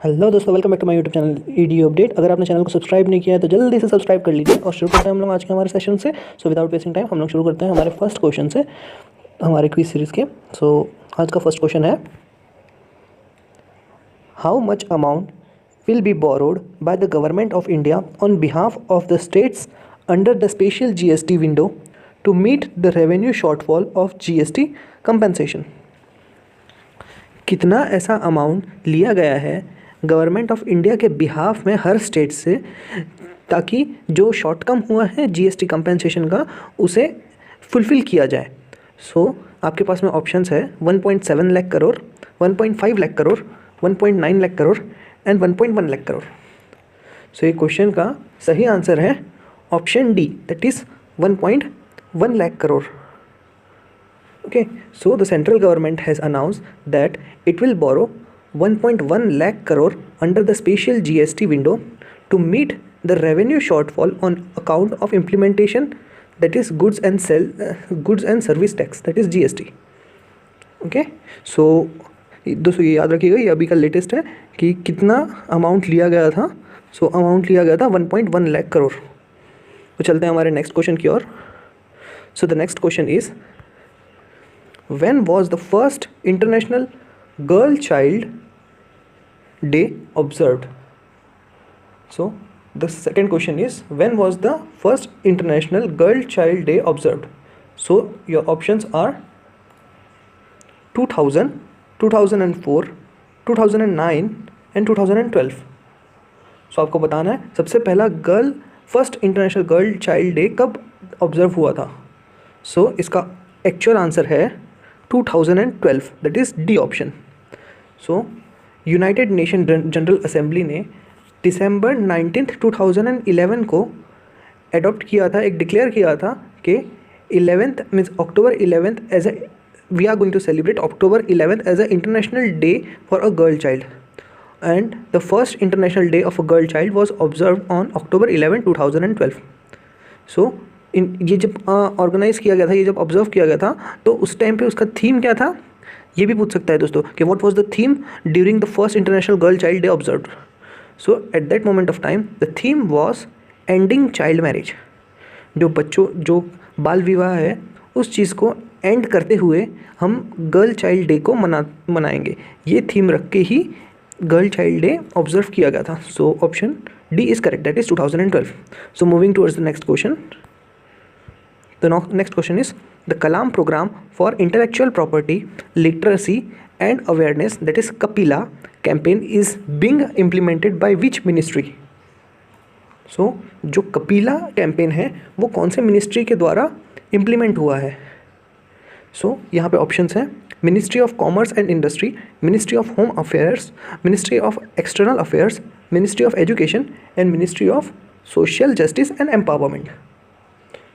Hello दोस्तों, welcome back to my YouTube channel ED update. अगर आपने चैनल को सब्सक्राइब नहीं किया है तो जल्दी से सब्सक्राइब कर लीजिए और शुरू करते हैं हम लोग आज के हमारे सेशन से। सो विदाउट वेस्टिंग टाइम हम लोग शुरू करते हैं हमारे फर्स्ट क्वेश्चन से, हमारे क्विज सीरीज़ के। सो आज का फर्स्ट क्वेश्चन है, how much amount will be borrowed by the government of India on behalf of the states under the special GST window to meet the revenue shortfall of GST compensation. कितना ऐसा amount लिया गया है government of India के behalf में हर state से, ताकि जो शॉर्ट कम हुआ है जीएसटी कंपनसेशन का उसे फुलफ़िल किया जाए। सो आपके पास में ऑप्शंस है 1.7 लाख करोड़, 1.5 लाख करोड़, 1.9 लाख करोड़ एंड 1.1 लाख करोड़। सो ये क्वेश्चन का सही आंसर है option D, that is 1.1 lakh crore. Okay, so the central government has announced that it will borrow 1.1 lakh crore under the special GST window to meet the revenue shortfall on account of implementation, that is goods and service tax, that is GST. Okay, so दोस्तों ये याद रखिएगा, ये अभी का latest है कि कितना अमाउंट लिया गया था। सो अमाउंट लिया गया था 1.1 लाख करोड़। तो चलते हैं हमारे नेक्स्ट क्वेश्चन की ओर। So the next question is, when was the first International Girl Child Day observed? So the second question is, when was the first International Girl Child Day observed? So your options are 2000, 2004, 2009 and 2012. So आपको बताना है सबसे पहला first international girl child day कब observe हुआ था। सो इसका actual answer है 2012, that is D option. So United nation general assembly ने दिसंबर 19, 2011 को एडॉप्ट किया था, एक डिक्लेयर किया था कि 11th means October 11th as a we are going to celebrate October 11th as a international day for a girl child, and the first international day of a girl child was observe on October 11, 2012। So ये जब organise किया गया था, ये जब observe किया गया था, तो उस टाइम पे उसका थीम क्या था, ये भी पूछ सकता है दोस्तों कि what was the theme during the first international girl child day observed. So at that moment of time the theme was ending child marriage. जो बाल विवाह है उस चीज़ को एंड करते हुए हम गर्ल चाइल्ड डे को मनाएंगे। ये थीम रख के ही गर्ल चाइल्ड डे ऑब्जर्व किया गया था। So option D is correct, that is 2012। So moving towards the next question. The next question is, the Kalam program for intellectual property literacy and awareness, that is Kapila campaign, is being implemented by which ministry? So जो Kapila campaign है वो कौन से ministry के द्वारा implement हुआ है। सो यहाँ पे ऑप्शंस हैं ministry of commerce and industry, ministry of home affairs, ministry of external affairs, ministry of education and ministry of social justice and empowerment.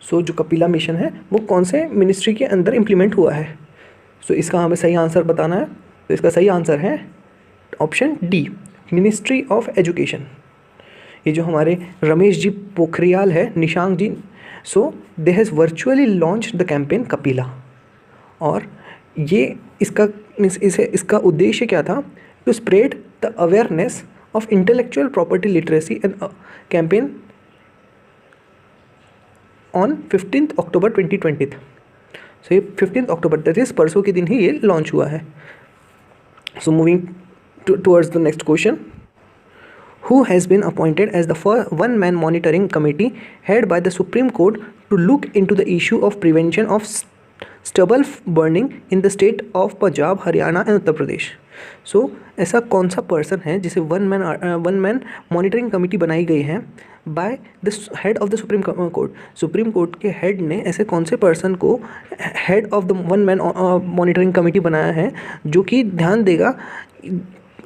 So जो कपिला मिशन है वो कौन से मिनिस्ट्री के अंदर इम्प्लीमेंट हुआ है। सो इसका हमें सही आंसर बताना है। तो इसका सही आंसर है option D, ministry of education. ये जो हमारे रमेश जी पोखरियाल है, Nishank ji, so they has virtually launch the campaign Kapila. और ये इसका उद्देश्य क्या था, to spread the awareness of intellectual property literacy and campaign on 15 October 2020। So ये 15 अक्टूबर, दैट इज़ परसों के दिन ही ये लॉन्च हुआ है। So moving towards the next question, who has been appointed as the one man monitoring committee head by the supreme court to look into the issue of prevention of stubble burning in the state of Punjab, Haryana and Uttar Pradesh. So ऐसा कौन सा person है जिसे one man monitoring committee बनाई गई है by the head of the supreme court. Supreme court के head ने ऐसे कौन से पर्सन को head of the one man monitoring committee बनाया है जो कि ध्यान देगा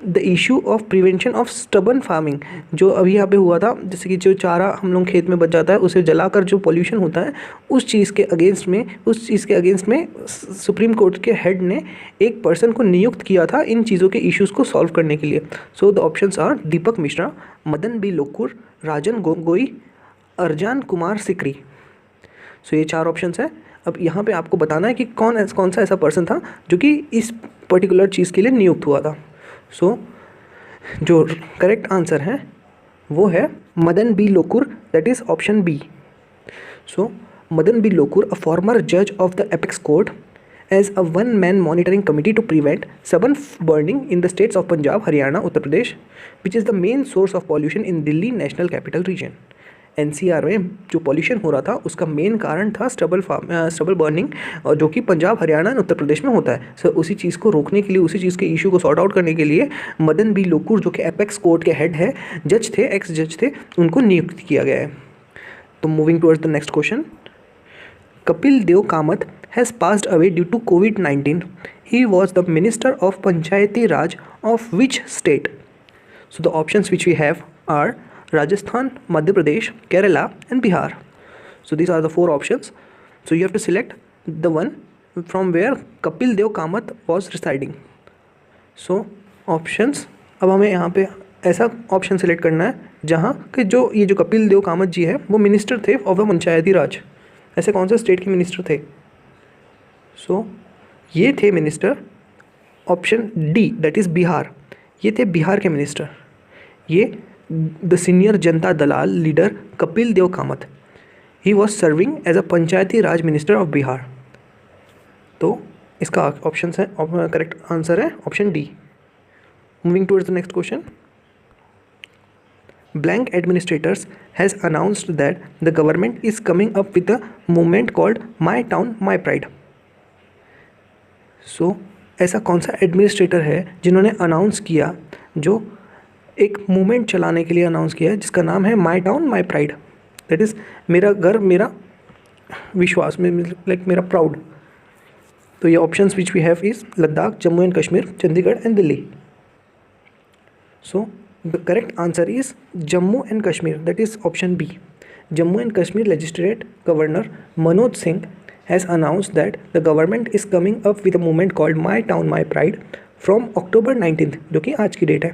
the issue of prevention of stubborn farming, जो अभी यहाँ पे हुआ था, जैसे कि जो चारा हम लोग खेत में बच जाता है उसे जलाकर जो पॉल्यूशन होता है उस चीज़ के अगेंस्ट में सुप्रीम कोर्ट के हेड ने एक पर्सन को नियुक्त किया था इन चीज़ों के इश्यूज़ को सॉल्व करने के लिए। So the options are Deepak Mishra, Madan B Lokur, Rajan Gogoi, Arjan Kumar Sikri. So ये 4 ऑप्शंस हैं। अब यहाँ पे आपको बताना है कि कौन सा ऐसा पर्सन था जो कि इस पर्टिकुलर चीज़ के लिए नियुक्त हुआ था। सो जो करेक्ट आंसर है वो है Madan B Lokur, that is option B. So Madan B Lokur, a former जज of the apex court, as a one-man monitoring committee to prevent stubborn burning in the states of Punjab, Haryana, Uttar Pradesh, which is the main source of pollution in Delhi National Capital Region. NCR में जो pollution हो रहा था उसका main कारण था stubble burning, जो कि पंजाब, हरियाणा और उत्तर प्रदेश में होता है. सो उसी चीज़ को रोकने के लिए, उसी चीज़ के इशू को सॉर्ट आउट करने के लिए मदन बी लोकुर, जो कि एपेक्स कोर्ट के हेड है, जज थे, एक्स जज थे, उनको नियुक्त किया गया है. तो moving towards the next question. Kapil Dev Kamath has passed away due to COVID-19. He was the Minister of Panchayati Raj of which state? So the options which we have are Rajasthan, Madhya Pradesh, Kerala and Bihar. So these are the four options. So you have to select the one from where Kapil Dev Kamath was residing. So options, अब हमें यहाँ पे ऐसा option select करना है जहाँ कि जो ये जो कपिल देव कामत जी है वो मिनिस्टर थे ऑफ द पंचायती राज. ऐसे कौन से स्टेट के मिनिस्टर थे? सो ये थे minister option D, that is Bihar. ये थे बिहार के मिनिस्टर. ये the senior Janata Dal leader Kapil Dev Kamat, he was serving as a Panchayati Raj minister of Bihar. तो इसका ऑप्शन है, करेक्ट आंसर है option D. Moving towards the next question. Blank administrators has announced that the government is coming up with a movement called My Town My Pride. So ऐसा कौन सा administrator है जिन्होंने announce किया, जो एक मूवमेंट चलाने के लिए अनाउंस किया है जिसका नाम है my town my pride, that is मेरा घर मेरा विश्वास, लाइक मेरा प्राउड. तो ये options which we have is Ladakh, Jammu and Kashmir, Chandigarh and Delhi. So the correct answer is Jammu and Kashmir, that is option B. Jammu and Kashmir Legislative Governor Manoj Singh has announced that the government is coming up with a movement called My Town My Pride from October 19th, जो कि आज की date है,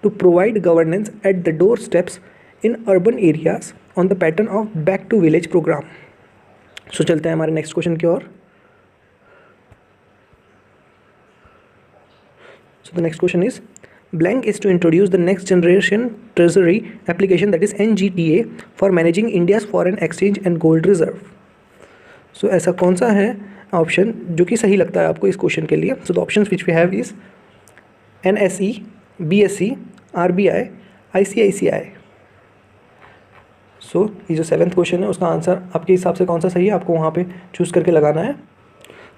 to provide governance at the doorsteps in urban areas on the pattern of Back to Village program. So चलते हैं हमारे next question की ओर. So the next question is, blank is to introduce the next generation treasury application, that is NGTA, for managing India's foreign exchange and gold reserve. So ऐसा कौन सा है option जो कि सही लगता है आपको इस क्वेश्चन के लिए? So the options which we have is NSE, BSE, RBI, ICICI. So ये जो 7th क्वेश्चन है उसका आंसर आपके हिसाब से कौन सा सही है, आपको वहाँ पे चूज़ करके लगाना है.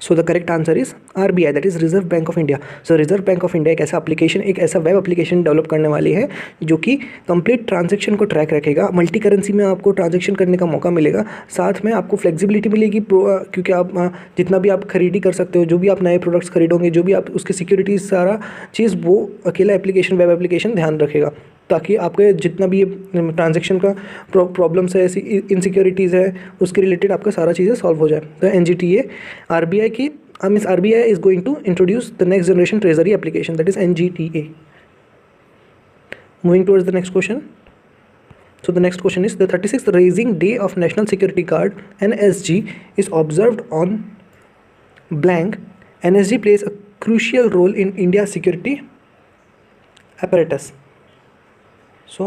So the correct answer is RBI, that is reserve bank of India. So reserve bank of India एक ऐसा एप्लीकेशन, एक ऐसा वेब एप्लीकेशन डेवलप करने वाली है जो कि कंप्लीट ट्रांजैक्शन को ट्रैक रखेगा. मल्टी करेंसी में आपको ट्रांजैक्शन करने का मौका मिलेगा, साथ में आपको फ्लेक्सिबिलिटी मिलेगी, क्योंकि आप जितना भी आप खरीदी कर सकते हो, जो भी आप नए प्रोडक्ट्स खरीदोगे, जो भी आप उसके सिक्योरिटीज़ सारा चीज़ वो अकेला एप्लीकेशन, वेब एप्लीकेशन ध्यान रखेगा, ताकि आपके जितना भी ट्रांजैक्शन का प्रॉब्लम्स है, ऐसी इनसिक्योरिटीज़ है, उसके रिलेटेड आपका सारा चीज़ें सॉल्व हो जाए. तो NGTA RBI की means RBI is going to introduce the next generation treasury application, that is NGTA. Moving towards the next question. So the next question is, the 36th Raising Day of National Security Guard NSG is observed on blank. NSG plays a crucial role in India's security apparatus. So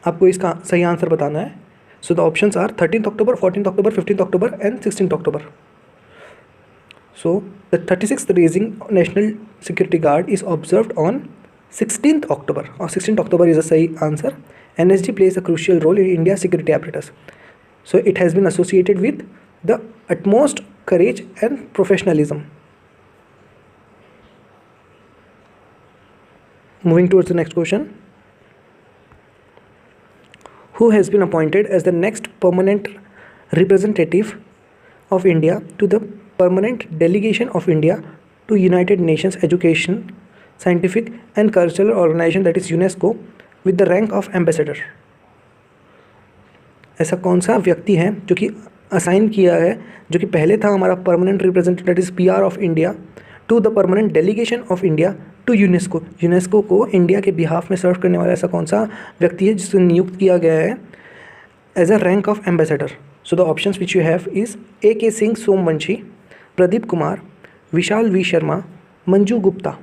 आपको इसका सही answer बताना है. So the options are 13th October, 14th October, 15th October and 16th October. So the 36th Raising National Security Guard is observed on 16th October, or 16th October is a सही answer. NSG plays a crucial role in India's security apparatus. So it has been associated with the utmost courage and professionalism. Moving towards the next question. Who has been appointed as the next permanent representative of India to the Permanent Delegation of India to United Nations Education, Scientific and Cultural Organization, that is UNESCO, with the rank of ambassador? ऐसा कौन सा व्यक्ति है जो कि assign किया है, जो कि पहले था हमारा permanent representative, that is PR of India, to the permanent delegation of India to UNESCO. UNESCO को इंडिया के बिहाफ में सर्व करने वाला ऐसा कौन सा व्यक्ति है जिसे नियुक्त किया गया है as a rank of ambassador? So the options which you have is AK Singh Somvanshi, Pradeep Kumar, Vishal V Sharma, Manju Gupta.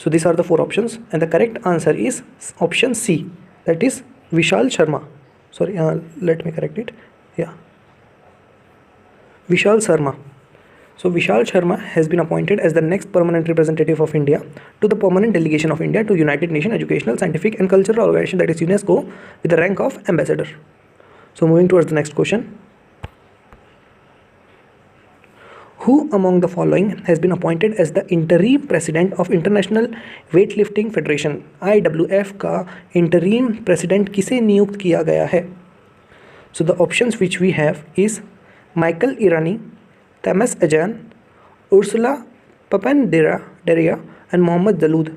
So these are the 4 options, and the correct answer is option C, that is Vishal Sharma. Sorry, let me correct it. Yeah, Vishal Sharma. So Vishal Sharma has been appointed as the next permanent representative of India to the permanent delegation of India to United Nations Educational, Scientific and Cultural Organization, that is UNESCO, with the rank of ambassador. So moving towards the next question. Who among the following has been appointed as the interim president of International Weightlifting Federation? IWF का interim president किसे नियुक्त किया गया है? So the options which we have is Michael Irani, Tamas Ajan, Ursula Papandreou and Mohammad Dawood.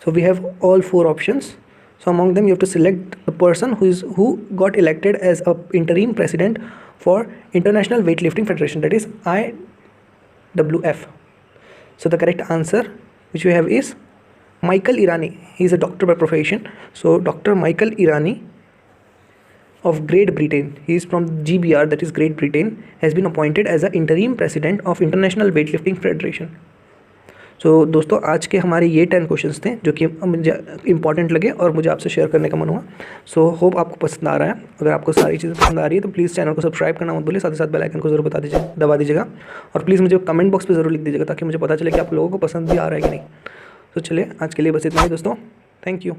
So we have all 4 options. So among them you have to select the person who got elected as a interim president for International Weightlifting Federation, that is IWF. So the correct answer which we have is Michael Irani. He is a doctor by profession. So Dr. Michael Irani of Great Britain, he is from GBR, that is Great Britain, has been appointed as the interim president of International Weightlifting Federation. सो दोस्तों आज के हमारे ये 10 questions थे जो कि मुझे important लगे और मुझे आपसे शेयर करने का मन हुआ. सो होप आपको पसंद आ रहा है. अगर आपको सारी चीज़ें पसंद आ रही है तो प्लीज़ चैनल को सब्सक्राइब करना मत भूलिए, साथ ही साथ बेल आइकन को जरूर दबा दीजिएगा और प्लीज़ मुझे कमेंट बॉक्स पे ज़रूर लिख दीजिएगा ताकि मुझे पता चले कि आप लोगों को पसंद भी आ रहा है कि नहीं. तो चलिए आज के लिए बस इतना ही दोस्तों. Thank you.